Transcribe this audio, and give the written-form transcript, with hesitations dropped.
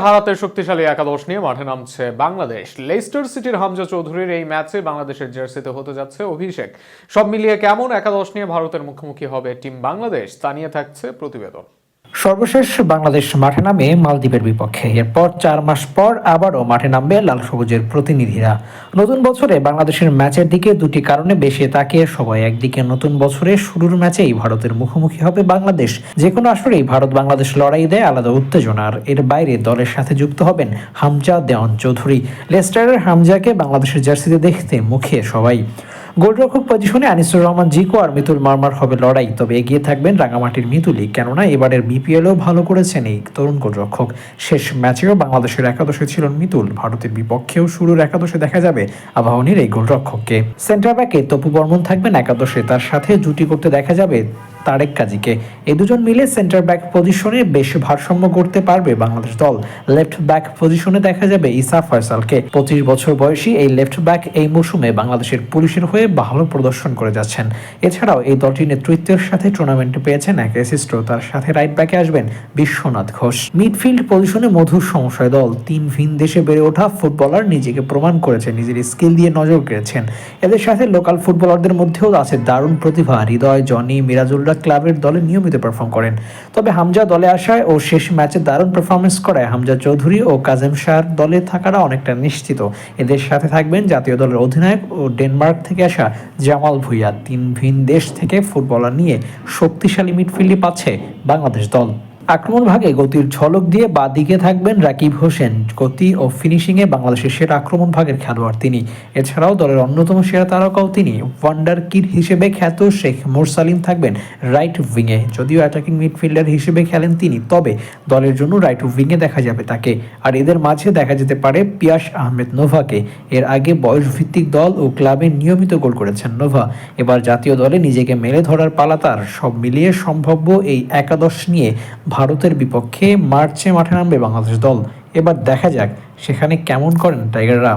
হারাতে শক্তিশালী একাদশ নিয়ে মাঠে নামছে বাংলাদেশ। লেস্টার সিটির হামজা চৌধুরীর এই ম্যাচে বাংলাদেশের জার্সিতে হতে যাচ্ছে অভিষেক। সব মিলিয়ে কেমন একাদশ নিয়ে ভারতের মুখোমুখি হবে টিম বাংলাদেশ, তা নিয়ে থাকছে প্রতিবেদন। সর্বশেষ বাংলাদেশ মাঠে নামে মালদ্বীপের বিপক্ষে। এরপর 4 মাস পর আবারও মাঠে নামবে লাল সবুজের প্রতিনিধিরা। নতুন বছরে বাংলাদেশের ম্যাচের দিকে দুটি কারণে বেশি তাকিয়ে সবাই। একদিকে নতুন বছরের শুরুর ম্যাচেই ভারতের মুখোমুখি হবে বাংলাদেশ। যে কোনো আসরেই ভারত বাংলাদেশ লড়াই দেয় আলাদা উত্তেজনার। এর বাইরে দলের সাথে যুক্ত হবেন হামজা দেওয়ান চৌধুরী। লেস্টারের হামজাকে বাংলাদেশের জার্সিতে দেখতে মুখিয়ে সবাই। গোলরক্ষক পজিশনে আনিসুর রহমান জিকো আর মিতুল মারমার হবে লড়াই, তবে এগিয়ে থাকবেন রাঙামাটির মিতুলই। কেননা এবারের বিপিএলও ভালো করেছেন এই তরুণ গোলরক্ষক। শেষ ম্যাচেও বাংলাদেশের একাদশে ছিলেন মিতুল। ভারতের বিপক্ষেও শুরুর একাদশে দেখা যাবে আবাহনীর এই গোলরক্ষককে। সেন্টার ব্যাকে তপু বর্মন থাকবেন একাদশে, তার সাথে জুটি করতে দেখা যাবে তারেক কাজীকে। এই দুজন মিলে সেন্টার ব্যাক পজিশনে বেশ ভারসাম্য করতে পারবে বাংলাদেশ দল। লেফট ব্যাক পজিশনে দেখা যাবে ইসা ফয়সালকে। 25 বছর বয়সী এই লেফট ব্যাক এই মৌসুমে বাংলাদেশের পুলিশের হয়ে ভালো প্রদর্শন করে যাচ্ছেন। এছাড়াও এই দলটির নেতৃত্বের সাথে টুর্নামেন্টে পেয়েছেন এক অ্যাসিস্টও। তার সাথে রাইট ব্যাকে আসবেন বিশ্বনাথ ঘোষ। মিডফিল্ড পজিশনে মধুর সমস্যায় দল। 3 ভিন দেশে বেড়ে ওঠা ফুটবলার নিজেকে প্রমাণ করেছেন, নিজের স্কিল দিয়ে নজর কেড়েছেন। এদের সাথে লোকাল ফুটবলারদের মধ্যেও আছে দারুণ প্রতিভা। হৃদয়, জনি, মিরাজুল্লাহ ক্লাবের দলে নিয়মিত পারফর্ম করেন। তবে হামজা দলে আসায় ও শেষ ম্যাচে দারুণ পারফরমেন্স করায় হামজা চৌধুরী ও কাজেম শাহর দলে থাকাটা অনেকটা নিশ্চিত। এদের সাথে থাকবেন জাতীয় দলের অধিনায়ক ও ডেনমার্ক থেকে আসা জামাল ভুঁইয়া। 3 ভিন দেশ থেকে ফুটবলার নিয়ে শক্তিশালী মিডফিল্ডই পাচ্ছে বাংলাদেশ দল। আক্রমণ ভাগে গতির ঝলক দিয়ে বাঁ দিকে থাকবেন রাকিব হোসেন। গতি ও ফিনিশিংয়ে বাংলাদেশের সেরা আক্রমণ ভাগের খেলোয়াড় তিনি। এছাড়াও দলের অন্যতম সেরা তারকাও তিনি। ওয়ান্ডার কিড হিসেবে খ্যাত শেখ মোরসালিম থাকবেন রাইট উইংয়ে। যদিও অ্যাটাকিং মিডফিল্ডার হিসেবে খেলেন তিনি, তবে দলের জন্য রাইট উইংয়ে দেখা যাবে তাকে। আর এদের মাঝে দেখা যেতে পারে পিয়াস আহমেদ নোভাকে। এর আগে বয়সভিত্তিক দল ও ক্লাবে নিয়মিত গোল করেছেন নোভা। এবার জাতীয় দলে নিজেকে মেলে ধরার পালা তার। সব মিলিয়ে সম্ভাব্য এই একাদশ নিয়ে ভারতের বিপক্ষে মার্চে মাঠে নামবে বাংলাদেশ দল। এবার দেখা যাক সেখানে কেমন করেন টাইগাররা।